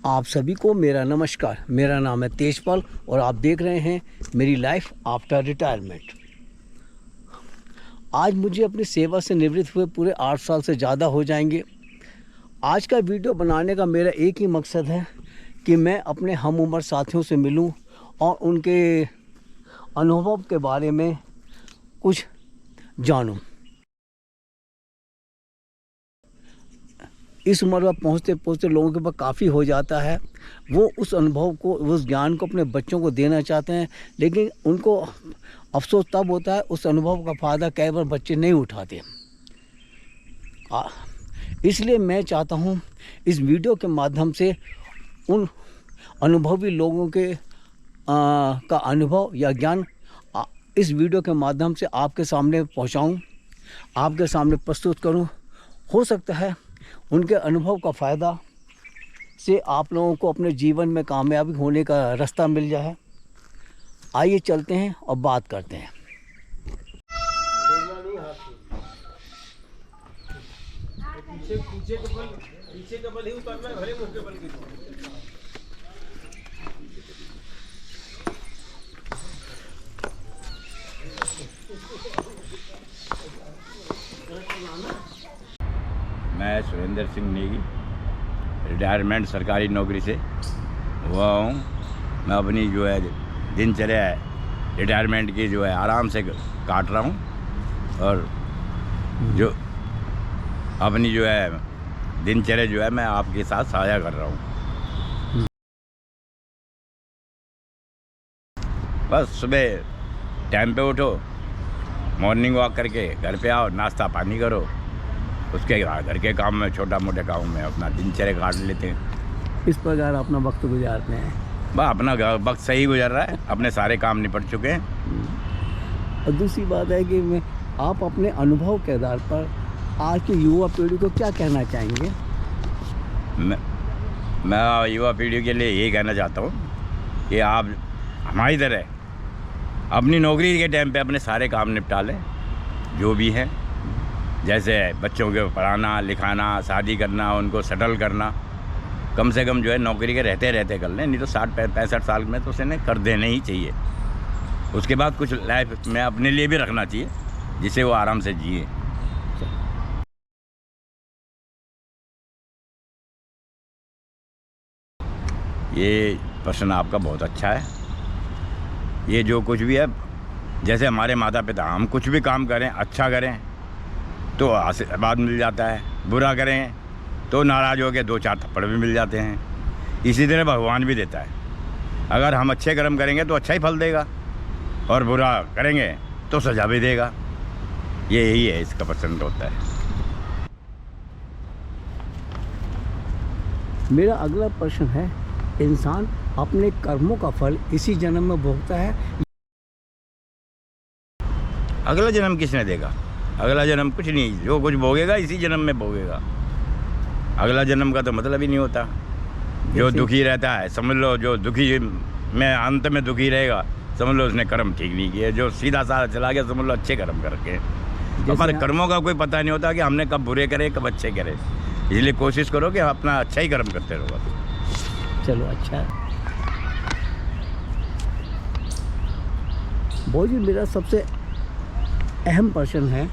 आप सभी को मेरा नमस्कार। मेरा नाम है तेजपाल और आप देख रहे हैं मेरी लाइफ आफ्टर रिटायरमेंट। आज मुझे अपनी सेवा से निवृत्त हुए पूरे 8 साल से ज़्यादा हो जाएंगे। आज का वीडियो बनाने का मेरा एक ही मकसद है कि मैं अपने हम उम्र साथियों से मिलूं और उनके अनुभव के बारे में कुछ जानूं। इस उम्र में पहुँचते पहुँचते लोगों के पास काफ़ी हो जाता है। वो उस अनुभव को, उस ज्ञान को अपने बच्चों को देना चाहते हैं, लेकिन उनको अफसोस तब होता है उस अनुभव का फ़ायदा कई बार बच्चे नहीं उठाते। इसलिए मैं चाहता हूँ इस वीडियो के माध्यम से उन अनुभवी लोगों के का अनुभव या ज्ञान इस वीडियो के माध्यम से आपके सामने पहुँचाऊँ, आपके सामने प्रस्तुत करूँ। हो सकता है उनके अनुभव का फ़ायदा से आप लोगों को अपने जीवन में कामयाबी होने का रास्ता मिल जाए। आइए चलते हैं और बात करते हैं। पीछे का बल ही उतारना है, भले मुंह के बल की। मैं सुरेंद्र सिंह नेगी रिटायरमेंट सरकारी नौकरी से हुआ हूँ। मैं अपनी जो है दिनचर्या है रिटायरमेंट की जो है आराम से काट रहा हूँ और जो अपनी जो है दिनचर्या जो है मैं आपके साथ साझा कर रहा हूँ। बस सुबह टाइम पे उठो, मॉर्निंग वॉक करके घर पे आओ, नाश्ता पानी करो, उसके बाद घर के काम में छोटा मोटे काम में अपना दिनचर्या काट लेते हैं। इस प्रकार अपना वक्त गुजारते हैं। बस अपना वक्त सही गुजर रहा है, अपने सारे काम निपट चुके हैं। और दूसरी बात है कि आप अपने अनुभव के आधार पर आज की युवा पीढ़ी को क्या कहना चाहेंगे? मैं युवा पीढ़ी के लिए यही कहना चाहता हूँ कि आप हमारी तरह अपनी नौकरी के टाइम पे अपने सारे काम निपटा लें जो भी हैं, जैसे बच्चों को पढ़ाना लिखाना, शादी करना, उनको सेटल करना, कम से कम जो है नौकरी के रहते रहते कर लें। नहीं तो 60-65 साल में तो उसे कर देना ही चाहिए। उसके बाद कुछ लाइफ में अपने लिए भी रखना चाहिए जिसे वो आराम से जिए। ये प्रश्न आपका बहुत अच्छा है। ये जो कुछ भी है, जैसे हमारे माता पिता, हम कुछ भी काम करें, अच्छा करें तो आशीर्वाद मिल जाता है, बुरा करें तो नाराज़ हो के 2-4 थप्पड़ भी मिल जाते हैं। इसी तरह भगवान भी देता है। अगर हम अच्छे कर्म करेंगे तो अच्छा ही फल देगा और बुरा करेंगे तो सजा भी देगा। यही है, इसका पसंद होता है। मेरा अगला प्रश्न है, इंसान अपने कर्मों का फल इसी जन्म में भोगता है? अगला जन्म किसने देगा? अगला जन्म कुछ नहीं, जो कुछ भोगेगा इसी जन्म में भोगेगा। अगला जन्म का तो मतलब ही नहीं होता। जो दुखी रहता है समझ लो, जो दुखी में अंत में दुखी रहेगा समझ लो उसने कर्म ठीक नहीं किए। जो सीधा साधा चला गया समझ लो अच्छे कर्म करके। हमारे कर्मों का कोई पता नहीं होता कि हमने कब बुरे करे कब अच्छे करे, इसलिए कोशिश करो कि अपना अच्छा ही कर्म करते रहो। चलो अच्छा है। वो जी मेरा सबसे अहम प्रश्न है,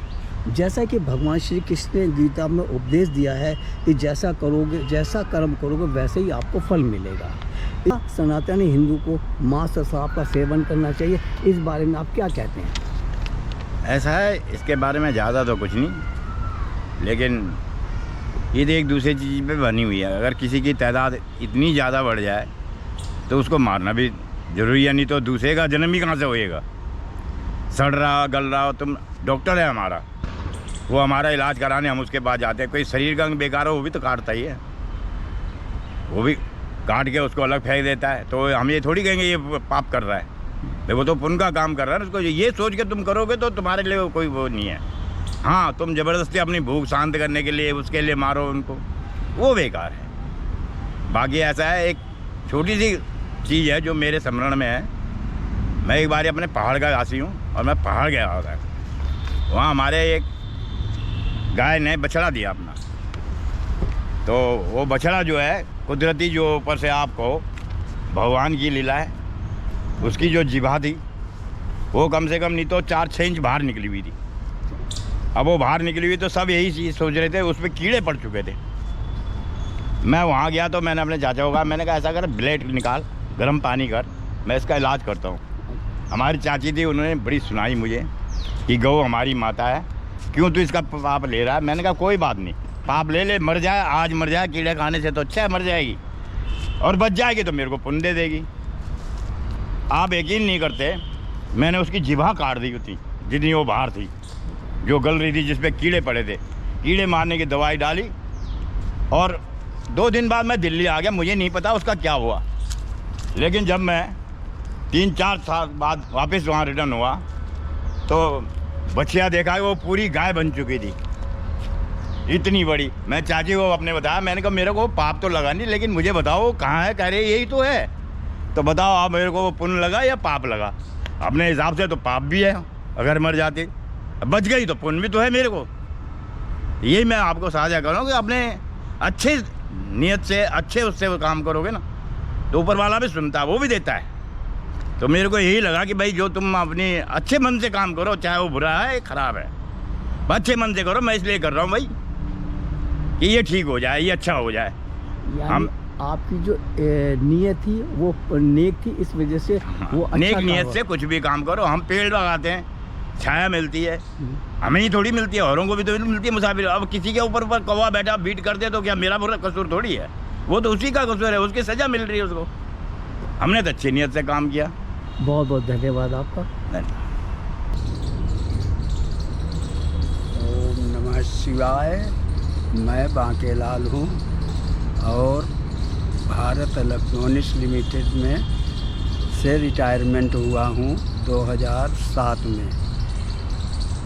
जैसा कि भगवान श्री कृष्ण ने गीता में उपदेश दिया है कि जैसा करोगे, जैसा कर्म करोगे वैसे ही आपको फल मिलेगा। सनातनी हिंदू को मांस और शराब का सेवन करना चाहिए, इस बारे में आप क्या कहते हैं? ऐसा है, इसके बारे में ज़्यादा तो कुछ नहीं, लेकिन ये तो एक दूसरी चीज़ पे बनी हुई है। अगर किसी की तादाद इतनी ज़्यादा बढ़ जाए तो उसको मारना भी ज़रूरी है, नहीं तो दूसरे का जन्म ही कहाँ से होएगा। सड़ रहा गल रहा हो, तुम डॉक्टर है हमारा, वो हमारा इलाज कराने हम उसके पास जाते हैं। कोई शरीर का अंग बेकार हो वो भी तो काटता ही है, वो भी काट के उसको अलग फेंक देता है। तो हम ये थोड़ी कहेंगे ये पाप कर रहा है, देखो तो पुण्य का काम कर रहा है ना। उसको ये सोच के तुम करोगे तो तुम्हारे लिए कोई वो नहीं है। हाँ, तुम ज़बरदस्ती अपनी भूख शांत करने के लिए उसके लिए मारो उनको, वो बेकार है। बाकी ऐसा है, एक छोटी सी चीज़ है जो मेरे स्मरण में है। मैं एक बार अपने पहाड़ का वासी हूँ और मैं पहाड़ गया था। वहाँ हमारे एक गाय ने बछड़ा दिया अपना, तो वो बछड़ा जो है कुदरती जो ऊपर से आपको भगवान की लीला है, उसकी जो जिभा थी वो कम से कम नहीं तो 4-6 इंच बाहर निकली हुई थी। अब वो बाहर निकली हुई तो सब यही चीज़ सोच रहे थे, उस पर कीड़े पड़ चुके थे। मैं वहाँ गया तो मैंने अपने चाचा को कहा, मैंने कहा ऐसा कर, ब्लेड निकाल, गर्म पानी कर, मैं इसका इलाज करता हूँ। हमारी चाची थी, उन्होंने बड़ी सुनाई मुझे कि गौ हमारी माता है, क्यों तू इसका पाप ले रहा है। मैंने कहा कोई बात नहीं, पाप ले ले, मर जाए, आज मर जाए कीड़े खाने से तो अच्छा है, मर जाएगी, और बच जाएगी तो मेरे को पुण्य दे देगी। आप यकीन नहीं करते, मैंने उसकी जिभा काट दी थी जितनी वो बाहर थी, जो गल रही थी, जिस पे कीड़े पड़े थे। कीड़े मारने की दवाई डाली और 2 दिन बाद मैं दिल्ली आ गया। मुझे नहीं पता उसका क्या हुआ, लेकिन जब मैं 3-4 साल बाद वापस वहाँ रिटर्न हुआ तो बच्चियाँ देखा, वो पूरी गाय बन चुकी थी, इतनी बड़ी। मैं चाची को अपने बताया, मैंने कहा मेरे को पाप तो लगा नहीं, लेकिन मुझे बताओ कहाँ है। कह रहे यही तो है। तो बताओ आप मेरे को पुण्य लगा या पाप लगा। अपने हिसाब से तो पाप भी है, अगर मर जाती, बच गई तो पुण्य भी तो है मेरे को। यही मैं आपको साझा कर रहा हूँ कि अपने अच्छे नियत से, अच्छे उससे वो काम करोगे ना, तो ऊपर वाला भी सुनता है, वो भी देता है। तो मेरे को यही लगा कि भाई जो तुम अपने अच्छे मन से काम करो, चाहे वो बुरा है ख़राब है, अच्छे मन से करो। मैं इसलिए कर रहा हूँ भाई कि ये ठीक हो जाए, ये अच्छा हो जाए। हम आपकी जो नीयत थी वो नेक थी, इस वजह से वो अच्छा नेक नियत से कुछ भी काम करो। हम पेड़ लगाते हैं, छाया मिलती है, हमें ही थोड़ी मिलती है, औरों को भी तो मिलती है। मुसाफिर, अब किसी के ऊपर कौवा बैठा बीट कर दे तो क्या मेरा बुरा कसूर थोड़ी है, वो तो उसी का कसूर है, उसकी सज़ा मिल रही है उसको। हमने तो अच्छी नियत से काम किया। बहुत बहुत धन्यवाद आपका। ओम नमः शिवाय। मैं बांकेलाल हूँ और भारत इलेक्ट्रॉनिक्स लिमिटेड में से रिटायरमेंट हुआ हूँ 2007 में।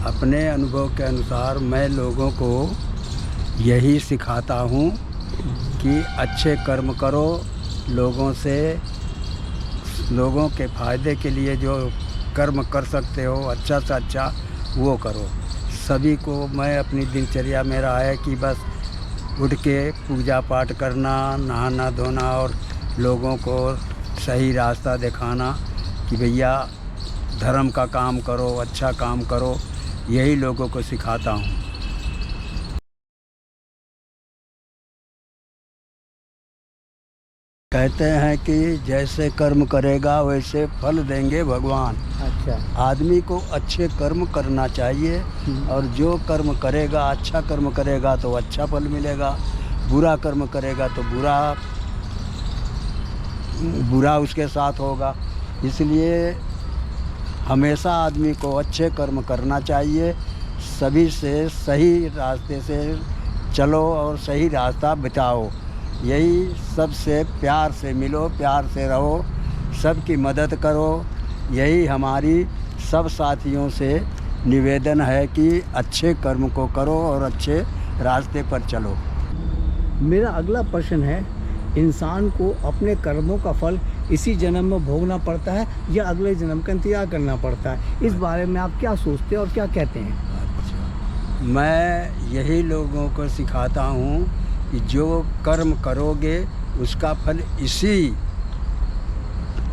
अपने अनुभव के अनुसार मैं लोगों को यही सिखाता हूँ कि अच्छे कर्म करो, लोगों के फ़ायदे के लिए जो कर्म कर सकते हो अच्छा से अच्छा वो करो। सभी को मैं अपनी दिनचर्या मेरा है कि बस उठ के पूजा पाठ करना, नहाना धोना और लोगों को सही रास्ता दिखाना कि भैया धर्म का काम करो, अच्छा काम करो, यही लोगों को सिखाता हूँ। कहते हैं कि जैसे कर्म करेगा वैसे फल देंगे भगवान। अच्छा। आदमी को अच्छे कर्म करना चाहिए और जो कर्म करेगा, अच्छा कर्म करेगा तो अच्छा फल मिलेगा, बुरा कर्म करेगा तो बुरा उसके साथ होगा। इसलिए हमेशा आदमी को अच्छे कर्म करना चाहिए, सभी से सही रास्ते से चलो और सही रास्ता बचाओ। यही सबसे प्यार से मिलो, प्यार से रहो, सबकी मदद करो। यही हमारी सब साथियों से निवेदन है कि अच्छे कर्म को करो और अच्छे रास्ते पर चलो। मेरा अगला प्रश्न है, इंसान को अपने कर्मों का फल इसी जन्म में भोगना पड़ता है या अगले जन्म का इंतजार करना पड़ता है? इस बारे में आप क्या सोचते हैं और क्या कहते हैं? अच्छा, मैं यही लोगों को सिखाता हूँ कि जो कर्म करोगे उसका फल इसी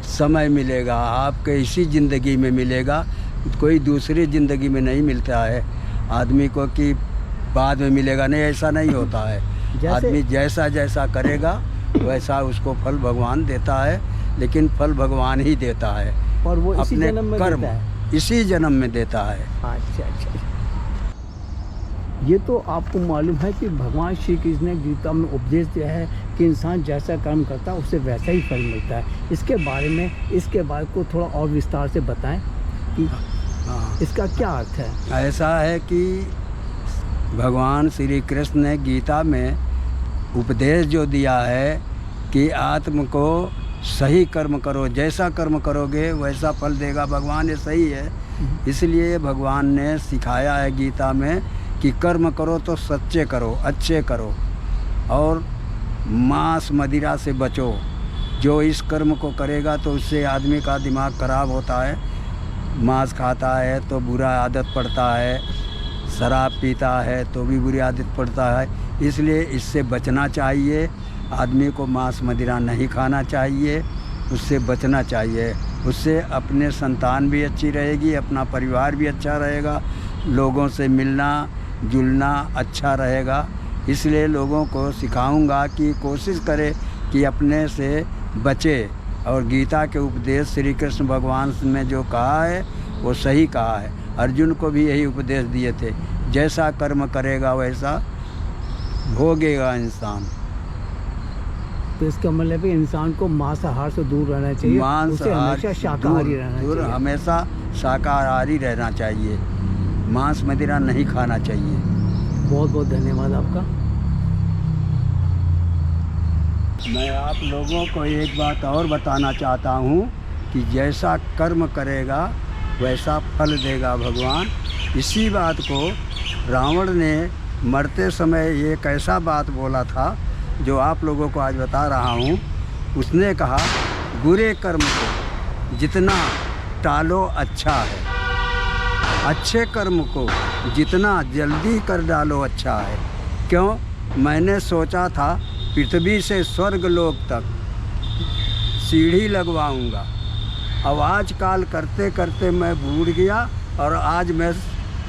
समय मिलेगा, आपके इसी ज़िंदगी में मिलेगा, कोई दूसरी ज़िंदगी में नहीं मिलता है आदमी को कि बाद में मिलेगा, नहीं, ऐसा नहीं होता है। आदमी जैसा जैसा करेगा वैसा उसको फल भगवान देता है, लेकिन फल भगवान ही देता है और वो इसी अपने जन्म में कर्म देता है। इसी जन्म में देता है। अच्छा अच्छा। ये तो आपको मालूम है कि भगवान श्री कृष्ण ने गीता में उपदेश दिया है कि इंसान जैसा कर्म करता है उससे वैसा ही फल मिलता है। इसके बारे को थोड़ा और विस्तार से बताएं कि हाँ, इसका क्या अर्थ है? ऐसा है कि भगवान श्री कृष्ण ने गीता में उपदेश जो दिया है कि आत्म को सही कर्म करो, जैसा कर्म करोगे वैसा फल देगा भगवान, ये सही है। इसलिए भगवान ने सिखाया है गीता में कि कर्म करो तो सच्चे करो, अच्छे करो और मांस मदिरा से बचो। जो इस कर्म को करेगा तो उससे आदमी का दिमाग खराब होता है, मांस खाता है तो बुरा आदत पड़ता है, शराब पीता है तो भी बुरी आदत पड़ता है। इसलिए इससे बचना चाहिए आदमी को मांस मदिरा नहीं खाना चाहिए, उससे बचना चाहिए। उससे अपने संतान भी अच्छी रहेगी, अपना परिवार भी अच्छा रहेगा, लोगों से मिलना जुलना अच्छा रहेगा। इसलिए लोगों को सिखाऊंगा कि कोशिश करे कि अपने से बचे। और गीता के उपदेश श्री कृष्ण भगवान ने जो कहा है वो सही कहा है। अर्जुन को भी यही उपदेश दिए थे, जैसा कर्म करेगा वैसा भोगेगा इंसान। तो इसका मतलब है इंसान को मांसाहार से दूर रहना चाहिए, उसे हमेशा शाकाहारी रहना चाहिए। हमेशा शाकाहारी रहना चाहिए, मांस मदिरा नहीं खाना चाहिए। बहुत बहुत धन्यवाद आपका। मैं आप लोगों को एक बात और बताना चाहता हूँ कि जैसा कर्म करेगा वैसा फल देगा भगवान। इसी बात को रावण ने मरते समय एक ऐसा बात बोला था जो आप लोगों को आज बता रहा हूँ। उसने कहा बुरे कर्म को जितना टालो अच्छा है, अच्छे कर्म को जितना जल्दी कर डालो अच्छा है। क्यों? मैंने सोचा था पृथ्वी से स्वर्ग लोक तक सीढ़ी लगवाऊंगा। अब आजकल करते करते मैं बूढ़ गया और आज मैं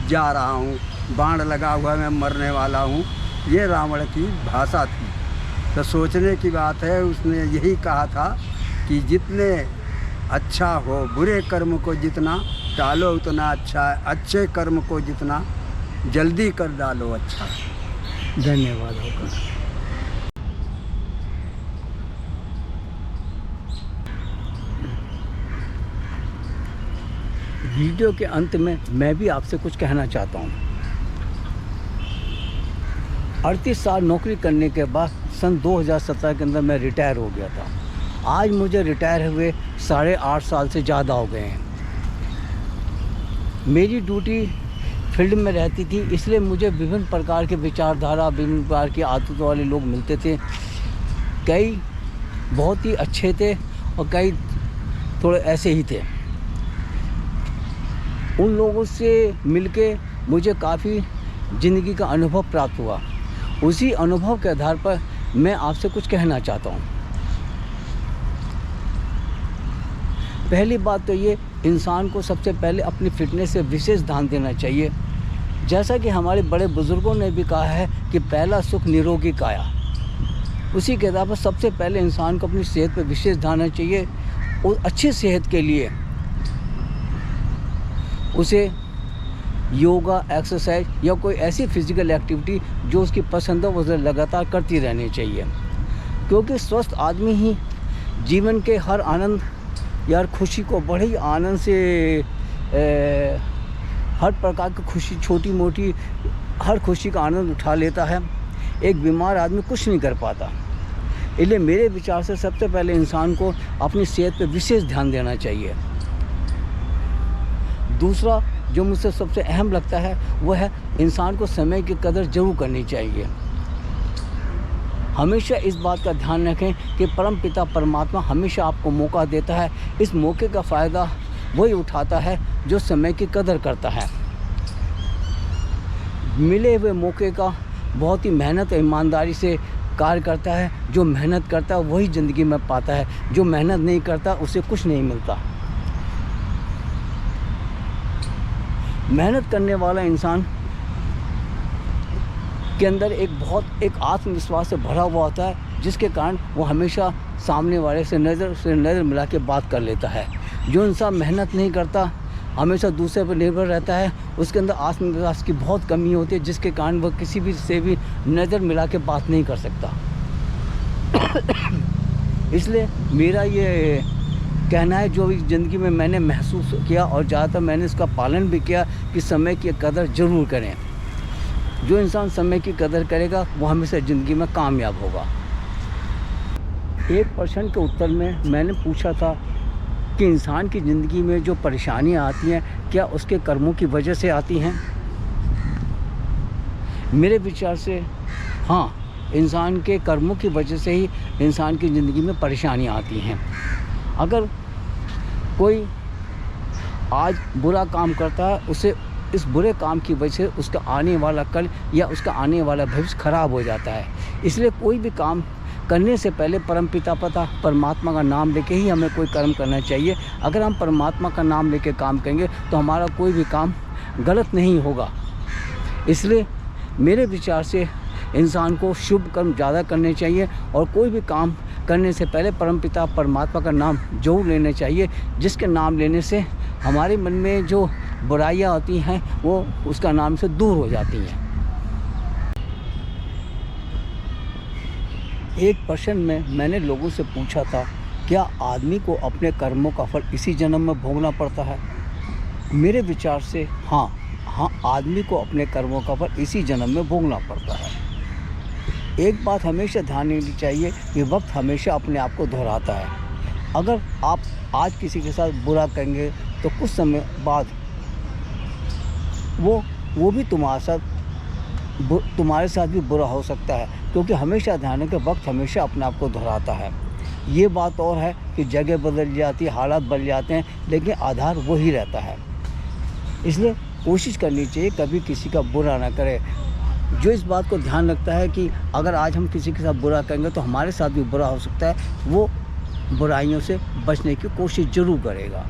जा रहा हूँ, बाण लगा हुआ मैं मरने वाला हूँ। ये रावण की भाषा थी। तो सोचने की बात है, उसने यही कहा था कि जितने अच्छा हो, बुरे कर्म को जितना टालो उतना अच्छा है, अच्छे कर्म को जितना जल्दी कर डालो अच्छा है। धन्यवाद आपका। वीडियो के अंत में मैं भी आपसे कुछ कहना चाहता हूँ। 38 साल नौकरी करने के बाद सन 2017 के अंदर मैं रिटायर हो गया था। आज मुझे रिटायर हुए 8.5 साल से ज़्यादा हो गए हैं। मेरी ड्यूटी फील्ड में रहती थी, इसलिए मुझे विभिन्न प्रकार के विचारधारा, विभिन्न प्रकार की आदतों वाले लोग मिलते थे। कई बहुत ही अच्छे थे और कई थोड़े ऐसे ही थे। उन लोगों से मिलके मुझे काफ़ी ज़िंदगी का अनुभव प्राप्त हुआ। उसी अनुभव के आधार पर मैं आपसे कुछ कहना चाहता हूँ। पहली बात तो ये, इंसान को सबसे पहले अपनी फिटनेस से विशेष ध्यान देना चाहिए। जैसा कि हमारे बड़े बुज़ुर्गों ने भी कहा है कि पहला सुख निरोगी काया। उसी के आधार पर सबसे पहले इंसान को अपनी सेहत पर विशेष ध्यान देना चाहिए। और अच्छी सेहत के लिए उसे योगा, एक्सरसाइज या कोई ऐसी फिज़िकल एक्टिविटी जो उसकी पसंद हो उसे लगातार करती रहनी चाहिए। क्योंकि स्वस्थ आदमी ही जीवन के हर आनंद या खुशी को बड़े ही आनंद से हर प्रकार की खुशी, छोटी मोटी हर खुशी का आनंद उठा लेता है। एक बीमार आदमी कुछ नहीं कर पाता। इसलिए मेरे विचार से सबसे पहले इंसान को अपनी सेहत पर विशेष ध्यान देना चाहिए। दूसरा जो मुझसे सबसे अहम लगता है वह है इंसान को समय की कदर जरूर करनी चाहिए। हमेशा इस बात का ध्यान रखें कि परम पिता परमात्मा हमेशा आपको मौका देता है। इस मौके का फ़ायदा वही उठाता है जो समय की कदर करता है। मिले हुए मौके का बहुत ही मेहनत और ईमानदारी से कार्य करता है। जो मेहनत करता है वही ज़िंदगी में पाता है। जो मेहनत नहीं करता उसे कुछ नहीं मिलता। मेहनत करने वाला इंसान के अंदर एक आत्मविश्वास से भरा हुआ होता है, जिसके कारण वो हमेशा सामने वाले से नज़र मिला के बात कर लेता है। जो इंसान मेहनत नहीं करता, हमेशा दूसरे पर निर्भर रहता है, उसके अंदर आत्मविश्वास की बहुत कमी होती है, जिसके कारण वह किसी भी से भी नज़र मिला के बात नहीं कर सकता। इसलिए मेरा ये कहना है, जो ज़िंदगी में मैंने महसूस किया और ज़्यादातर मैंने इसका पालन भी किया, कि समय की कदर ज़रूर करें। जो इंसान समय की कदर करेगा वो हमेशा ज़िंदगी में कामयाब होगा। एक प्रश्न के उत्तर में मैंने पूछा था कि इंसान की ज़िंदगी में जो परेशानियां आती हैं क्या उसके कर्मों की वजह से आती हैं। मेरे विचार से हाँ, इंसान के कर्मों की वजह से ही इंसान की ज़िंदगी में परेशानियां आती हैं। अगर कोई आज बुरा काम करता है, उसे इस बुरे काम की वजह से उसका आने वाला कल या उसका आने वाला भविष्य खराब हो जाता है। इसलिए कोई भी काम करने से पहले परमपिता परमात्मा का नाम लेके ही हमें कोई कर्म करना चाहिए। अगर हम परमात्मा का नाम लेके काम करेंगे तो हमारा कोई भी काम गलत नहीं होगा। इसलिए मेरे विचार से इंसान को शुभ कर्म ज़्यादा करने चाहिए और कोई भी काम करने से पहले परमपिता परमात्मा का नाम जरूर लेना चाहिए, जिसके नाम लेने से हमारे मन में जो बुराइयां होती हैं वो उसका नाम से दूर हो जाती हैं। एक प्रश्न में मैंने लोगों से पूछा था, क्या आदमी को अपने कर्मों का फल इसी जन्म में भोगना पड़ता है? मेरे विचार से हाँ, आदमी को अपने कर्मों का फल इसी जन्म में भोगना पड़ता है। एक बात हमेशा ध्यान देनी चाहिए कि वक्त हमेशा अपने आप को दोहराता है। अगर आप आज किसी के साथ बुरा करेंगे तो कुछ समय बाद वो भी तुम्हारे साथ भी बुरा हो सकता है, क्योंकि हमेशा ध्यान है कि वक्त हमेशा अपने आप को दोहराता है। ये बात और है कि जगह बदल जाती है, हालात बदल जाते हैं, लेकिन आधार वही रहता है। इसलिए कोशिश करनी चाहिए कभी किसी का बुरा ना करें। जो इस बात को ध्यान रखता है कि अगर आज हम किसी के साथ बुरा करेंगे तो हमारे साथ भी बुरा हो सकता है, वो बुराइयों से बचने की कोशिश ज़रूर करेगा।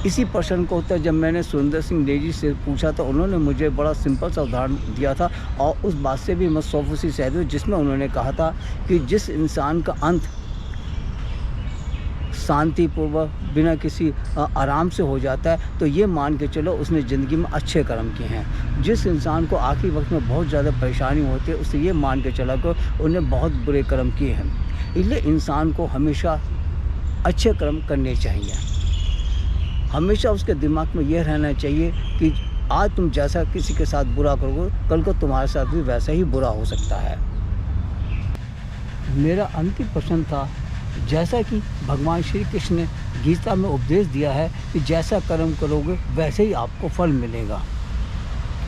इसी प्रश्न को उत्तर जब मैंने सुरेंद्र सिंह नेगी से पूछा तो उन्होंने मुझे बड़ा सिंपल सा उदाहरण दिया था और उस बात से भी मैं 100% सहमत हूँ, जिसमें उन्होंने कहा था कि जिस इंसान का अंत शांतिपूर्वक बिना किसी आराम से हो जाता है तो ये मान के चलो उसने ज़िंदगी में अच्छे कर्म किए हैं। जिस इंसान को आखिरी वक्त में बहुत ज़्यादा परेशानी होती है उससे ये मान के चला कि उन्हें बहुत बुरे कर्म किए हैं। इसलिए इंसान को हमेशा अच्छे कर्म करने चाहिए। हमेशा उसके दिमाग में यह रहना चाहिए कि आज तुम जैसा किसी के साथ बुरा करोगे कल को तुम्हारे साथ भी वैसा ही बुरा हो सकता है। मेरा अंतिम प्रश्न था, जैसा कि भगवान श्री कृष्ण ने गीता में उपदेश दिया है कि जैसा कर्म करोगे वैसे ही आपको फल मिलेगा,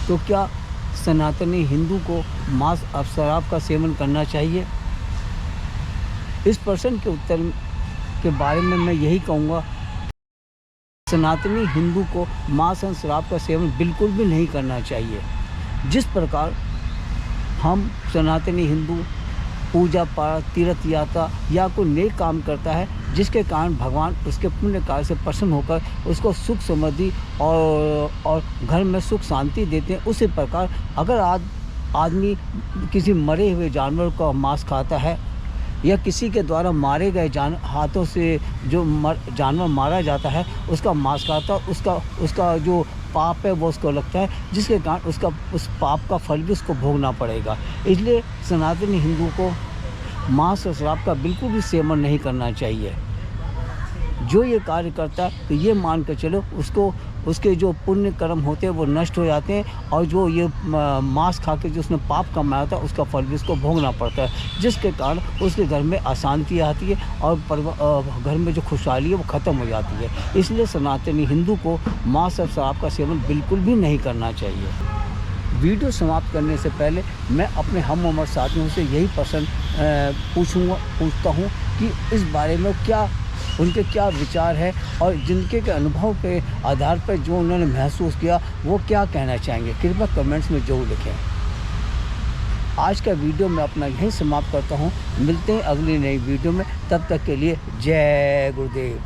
तो क्या सनातनी हिंदू को मांस और शराब का सेवन करना चाहिए? इस प्रश्न के उत्तर के बारे में मैं यही कहूँगा, सनातनी हिंदू को मांस और शराब का सेवन बिल्कुल भी नहीं करना चाहिए। जिस प्रकार हम सनातनी हिंदू पूजा पाठ, तीर्थ यात्रा या कोई नेक काम करता है जिसके कारण भगवान उसके पुण्य कार्य से प्रसन्न होकर उसको सुख समृद्धि और घर में सुख शांति देते हैं, उसी प्रकार अगर आदमी किसी मरे हुए जानवर का मांस खाता है या किसी के द्वारा मारे गए हाथों से जो जानवर मारा जाता है उसका मांस खाता, उसका जो पाप है वो उसको लगता है, जिसके कारण उस पाप का फल भी उसको भोगना पड़ेगा। इसलिए सनातनी हिंदू को मांस और शराब का बिल्कुल भी सेवन नहीं करना चाहिए। जो ये कार्य करता है तो ये मान कर चलो उसके जो पुण्य कर्म होते हैं वो नष्ट हो जाते हैं और जो ये मांस खा के जो उसने पाप कमाया था उसका फल भी उसको भोगना पड़ता है, जिसके कारण उसके घर में अशांति आती है और घर में जो खुशहाली है वो ख़त्म हो जाती है। इसलिए सनातनी हिंदू को मांस और शराब का सेवन बिल्कुल भी नहीं करना चाहिए। वीडियो समाप्त करने से पहले मैं अपने हम उम्र साथियों से यही प्रश्न पूछता हूँ कि इस बारे में उनके क्या विचार है और जिनके के अनुभव के आधार पर जो उन्होंने महसूस किया वो क्या कहना चाहेंगे, कृपया कमेंट्स में जरूर लिखें। आज का वीडियो मैं अपना यहीं समाप्त करता हूँ। मिलते हैं अगली नई वीडियो में, तब तक के लिए जय गुरुदेव।